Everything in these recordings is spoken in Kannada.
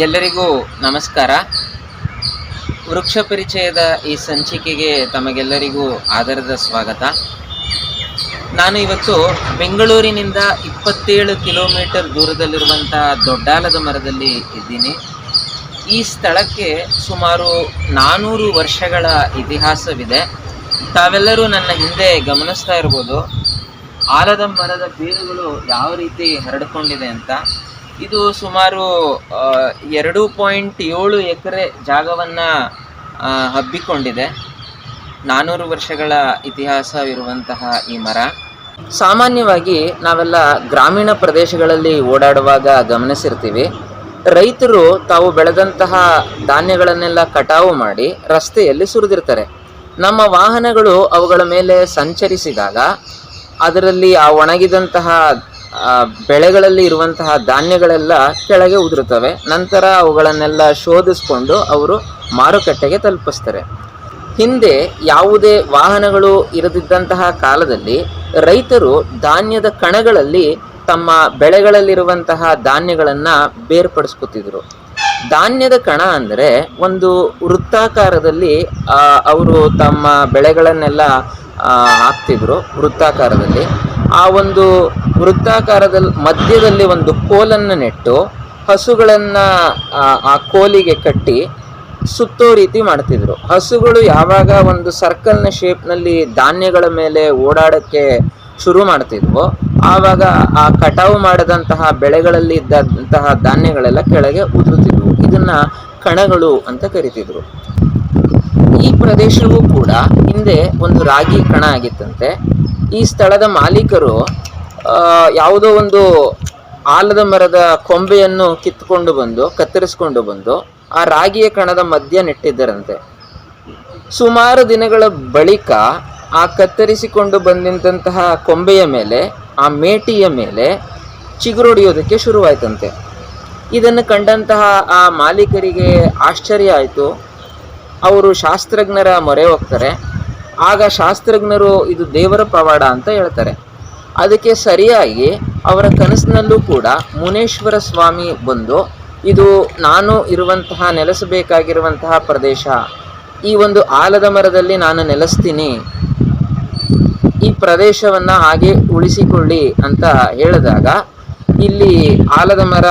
ಎಲ್ಲರಿಗೂ ನಮಸ್ಕಾರ. ವೃಕ್ಷ ಪರಿಚಯದ ಈ ಸಂಚಿಕೆಗೆ ತಮಗೆಲ್ಲರಿಗೂ ಆದರದ ಸ್ವಾಗತ. ನಾನು ಇವತ್ತು ಬೆಂಗಳೂರಿನಿಂದ 27 ಕಿಲೋಮೀಟರ್ ದೂರದಲ್ಲಿರುವಂಥ ದೊಡ್ಡಾಲದ ಮರದಲ್ಲಿ ಇದ್ದೀನಿ. ಈ ಸ್ಥಳಕ್ಕೆ ಸುಮಾರು 400 ವರ್ಷಗಳ ಇತಿಹಾಸವಿದೆ. ತಾವೆಲ್ಲರೂ ನನ್ನ ಹಿಂದೆ ಗಮನಿಸ್ತಾ ಇರ್ಬೋದು, ಆಲದ ಮರದ ಬೇರುಗಳು ಯಾವ ರೀತಿ ಹರಡಿಕೊಂಡಿದೆ ಅಂತ. ಇದು ಸುಮಾರು 2.7 ಎಕರೆ ಜಾಗವನ್ನು ಹಬ್ಬಿಕೊಂಡಿದೆ. 400 ವರ್ಷಗಳ ಇತಿಹಾಸವಿರುವಂತಹ ಈ ಮರ. ಸಾಮಾನ್ಯವಾಗಿ ನಾವೆಲ್ಲ ಗ್ರಾಮೀಣ ಪ್ರದೇಶಗಳಲ್ಲಿ ಓಡಾಡುವಾಗ ಗಮನಿಸಿರ್ತೀವಿ, ರೈತರು ತಾವು ಬೆಳೆದಂತಹ ಧಾನ್ಯಗಳನ್ನೆಲ್ಲ ಕಟಾವು ಮಾಡಿ ರಸ್ತೆಯಲ್ಲಿ ಸುರಿದಿರ್ತಾರೆ. ನಮ್ಮ ವಾಹನಗಳು ಅವುಗಳ ಮೇಲೆ ಸಂಚರಿಸಿದಾಗ ಅದರಲ್ಲಿ ಆ ಒಣಗಿದಂತಹ ಬೆಳೆಗಳಲ್ಲಿ ಇರುವಂತಹ ಧಾನ್ಯಗಳೆಲ್ಲ ಕೆಳಗೆ ಉದುರುತ್ತವೆ. ನಂತರ ಅವುಗಳನ್ನೆಲ್ಲ ಶೋಧಿಸ್ಕೊಂಡು ಅವರು ಮಾರುಕಟ್ಟೆಗೆ ತಲುಪಿಸ್ತಾರೆ. ಹಿಂದೆ ಯಾವುದೇ ವಾಹನಗಳು ಇರದಿದ್ದಂತಹ ಕಾಲದಲ್ಲಿ ರೈತರು ಧಾನ್ಯದ ಕಣಗಳಲ್ಲಿ ತಮ್ಮ ಬೆಳೆಗಳಲ್ಲಿರುವಂತಹ ಧಾನ್ಯಗಳನ್ನು ಬೇರ್ಪಡಿಸ್ಕೊತಿದ್ರು. ಧಾನ್ಯದ ಕಣ ಅಂದರೆ ಒಂದು ವೃತ್ತಾಕಾರದಲ್ಲಿ ಅವರು ತಮ್ಮ ಬೆಳೆಗಳನ್ನೆಲ್ಲ ಹಾಕ್ತಿದ್ರು. ವೃತ್ತಾಕಾರದಲ್ಲಿ ಆ ಒಂದು ವೃತ್ತಾಕಾರದ ಮಧ್ಯದಲ್ಲಿ ಒಂದು ಕೋಲನ್ನು ನೆಟ್ಟು ಹಸುಗಳನ್ನು ಆ ಕೋಲಿಗೆ ಕಟ್ಟಿ ಸುತ್ತೋ ರೀತಿ ಮಾಡ್ತಿದ್ರು. ಹಸುಗಳು ಯಾವಾಗ ಒಂದು ಸರ್ಕಲ್ನ ಶೇಪ್ನಲ್ಲಿ ಧಾನ್ಯಗಳ ಮೇಲೆ ಓಡಾಡೋಕ್ಕೆ ಶುರು ಮಾಡ್ತಿದ್ವೋ ಆವಾಗ ಆ ಕಟಾವು ಮಾಡಿದಂತಹ ಬೆಳೆಗಳಲ್ಲಿ ಇದ್ದಂತಹ ಧಾನ್ಯಗಳೆಲ್ಲ ಕೆಳಗೆ ಉದುರುತ್ತಿದ್ವು. ಇದನ್ನು ಕಣಗಳು ಅಂತ ಕರಿತಿದ್ರು. ಈ ಪ್ರದೇಶವೂ ಕೂಡ ಹಿಂದೆ ಒಂದು ರಾಗಿ ಕಣ ಆಗಿತ್ತಂತೆ. ಈ ಸ್ಥಳದ ಮಾಲೀಕರು ಯಾವುದೋ ಒಂದು ಆಲದ ಮರದ ಕೊಂಬೆಯನ್ನು ಕತ್ತರಿಸ್ಕೊಂಡು ಬಂದು ಆ ರಾಗಿಯ ಕಣದ ಮಧ್ಯ ನೆಟ್ಟಿದ್ದರಂತೆ. ಸುಮಾರು ದಿನಗಳ ಬಳಿಕ ಆ ಕತ್ತರಿಸಿಕೊಂಡು ಬಂದಂತಹ ಕೊಂಬೆಯ ಮೇಲೆ, ಆ ಮೇಟಿಯ ಮೇಲೆ ಚಿಗುರೊಡೆಯೋದಕ್ಕೆ ಶುರುವಾಯ್ತಂತೆ. ಇದನ್ನು ಕಂಡಂತಹ ಆ ಮಾಲೀಕರಿಗೆ ಆಶ್ಚರ್ಯ ಆಯಿತು. ಅವರು ಶಾಸ್ತ್ರಜ್ಞರ ಮೊರೆ ಹೋಗ್ತಾರೆ. ಆಗ ಶಾಸ್ತ್ರಜ್ಞರು ಇದು ದೇವರ ಪವಾಡ ಅಂತ ಹೇಳ್ತಾರೆ. ಅದಕ್ಕೆ ಸರಿಯಾಗಿ ಅವರ ಕನಸಿನಲ್ಲೂ ಕೂಡ ಮುನೇಶ್ವರ ಸ್ವಾಮಿ ಬಂದು, ಇದು ನಾನು ನೆಲೆಸಬೇಕಾಗಿರುವಂತಹ ಪ್ರದೇಶ, ಈ ಒಂದು ಆಲದ ಮರದಲ್ಲಿ ನಾನು ನೆಲೆಸ್ತೀನಿ, ಈ ಪ್ರದೇಶವನ್ನು ಹಾಗೆ ಉಳಿಸಿಕೊಳ್ಳಿ ಅಂತ ಹೇಳಿದಾಗ ಇಲ್ಲಿ ಆಲದ ಮರ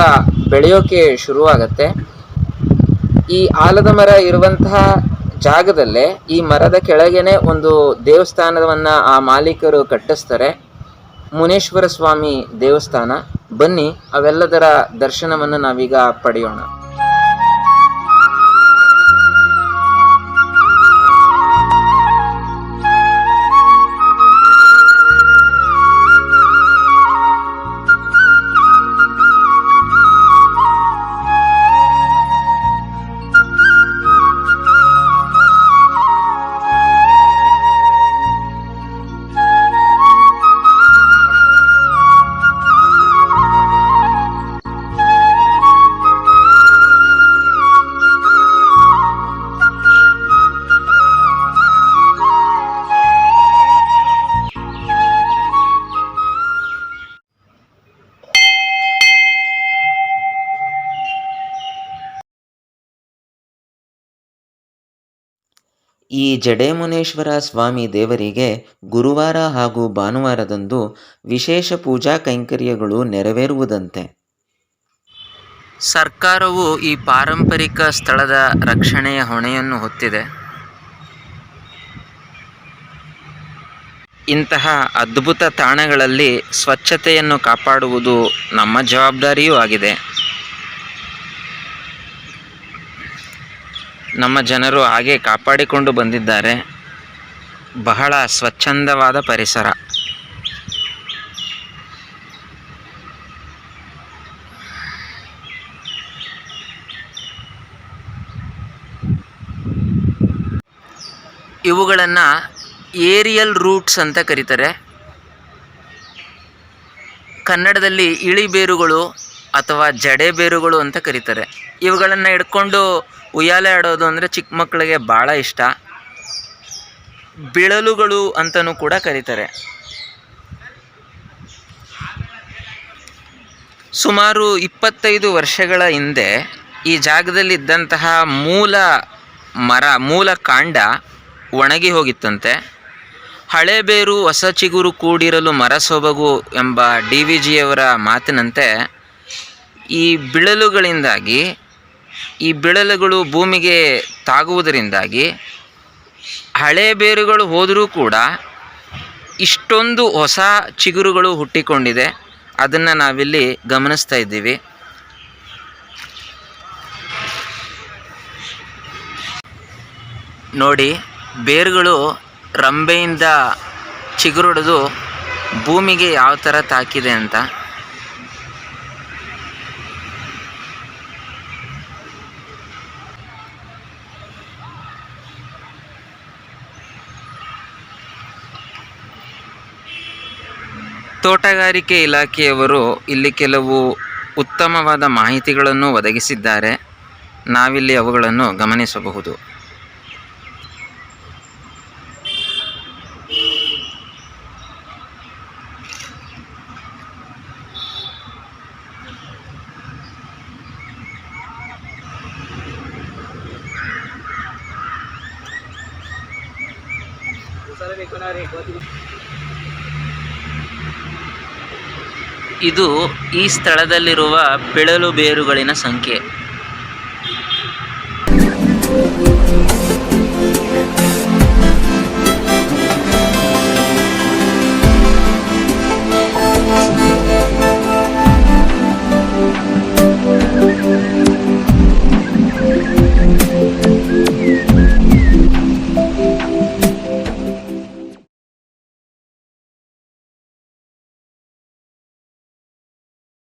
ಬೆಳೆಯೋಕೆ ಶುರುವಾಗತ್ತೆ. ಈ ಆಲದ ಮರ ಇರುವಂತಹ ಜಾಗದಲ್ಲೇ ಈ ಮರದ ಕೆಳಗೇನೆ ಒಂದು ದೇವಸ್ಥಾನವನ್ನು ಆ ಮಾಲೀಕರು ಕಟ್ಟಿಸ್ತಾರೆ. ಮುನೇಶ್ವರ ಸ್ವಾಮಿ ದೇವಸ್ಥಾನ. ಬನ್ನಿ ಅವೆಲ್ಲದರ ದರ್ಶನವನ್ನು ನಾವೀಗ ಪಡೆಯೋಣ. ಈ ಜಡೇಮುನೇಶ್ವರ ಸ್ವಾಮಿ ದೇವರಿಗೆ ಗುರುವಾರ ಹಾಗೂ ಭಾನುವಾರದಂದು ವಿಶೇಷ ಪೂಜಾ ಕೈಂಕರ್ಯಗಳು ನೆರವೇರುವುದಂತೆ. ಸರ್ಕಾರವು ಈ ಪಾರಂಪರಿಕ ಸ್ಥಳದ ರಕ್ಷಣೆಯ ಹೊಣೆಯನ್ನು ಹೊತ್ತಿದೆ. ಇಂತಹ ಅದ್ಭುತ ತಾಣಗಳಲ್ಲಿ ಸ್ವಚ್ಛತೆಯನ್ನು ಕಾಪಾಡುವುದು ನಮ್ಮ ಜವಾಬ್ದಾರಿಯೂ ಆಗಿದೆ. ನಮ್ಮ ಜನರು ಹಾಗೆ ಕಾಪಾಡಿಕೊಂಡು ಬಂದಿದ್ದಾರೆ. ಬಹಳ ಸ್ವಚ್ಛಂದವಾದ ಪರಿಸರ. ಇವುಗಳನ್ನು ಏರಿಯಲ್ ರೂಟ್ಸ್ ಅಂತ ಕರೀತಾರೆ. ಕನ್ನಡದಲ್ಲಿ ಇಳಿಬೇರುಗಳು ಅಥವಾ ಜಡೆ ಬೇರುಗಳು ಅಂತ ಕರೀತಾರೆ. ಇವುಗಳನ್ನು ಹಿಡ್ಕೊಂಡು ಉಯ್ಯಾಲೆ ಆಡೋದು ಅಂದರೆ ಚಿಕ್ಕ ಮಕ್ಕಳಿಗೆ ಭಾಳ ಇಷ್ಟ. ಬಿಳಲುಗಳು ಅಂತಲೂ ಕೂಡ ಕರೀತಾರೆ. ಸುಮಾರು 25 ವರ್ಷಗಳ ಹಿಂದೆ ಈ ಜಾಗದಲ್ಲಿದ್ದಂತಹ ಮೂಲ ಕಾಂಡ ಒಣಗಿ ಹೋಗಿತ್ತಂತೆ. ಹಳೆ ಬೇರು ಹೊಸ ಚಿಗುರು ಕೂಡಿರಲು ಮರ ಸೊಬಗು ಎಂಬ DVGಯವರ ಮಾತಿನಂತೆ ಈ ಬಿಳಲುಗಳು ಭೂಮಿಗೆ ತಾಗುವುದರಿಂದಾಗಿ ಹಳೆ ಬೇರುಗಳು ಹೋದರೂ ಕೂಡ ಇಷ್ಟೊಂದು ಹೊಸ ಚಿಗುರುಗಳು ಹುಟ್ಟಿಕೊಂಡಿದೆ. ಅದನ್ನು ನಾವಿಲ್ಲಿ ಗಮನಿಸ್ತಾ ಇದ್ದೀವಿ. ನೋಡಿ, ಬೇರುಗಳು ರಂಬೆಯಿಂದ ಚಿಗುರೊಡೆದು ಭೂಮಿಗೆ ಯಾವ ಥರ ತಾಕಿದೆ ಅಂತ. ತೋಟಗಾರಿಕೆ ಇಲಾಖೆಯವರು ಇಲ್ಲಿ ಕೆಲವು ಉತ್ತಮವಾದ ಮಾಹಿತಿಗಳನ್ನು ಒದಗಿಸಿದ್ದಾರೆ. ನಾವಿಲ್ಲಿ ಅವುಗಳನ್ನು ಗಮನಿಸಬಹುದು. ಇದು ಈ ಸ್ಥಳದಲ್ಲಿರುವ ಬಿಳಲು ಬೇರುಗಳಿನ ಸಂಖ್ಯೆ.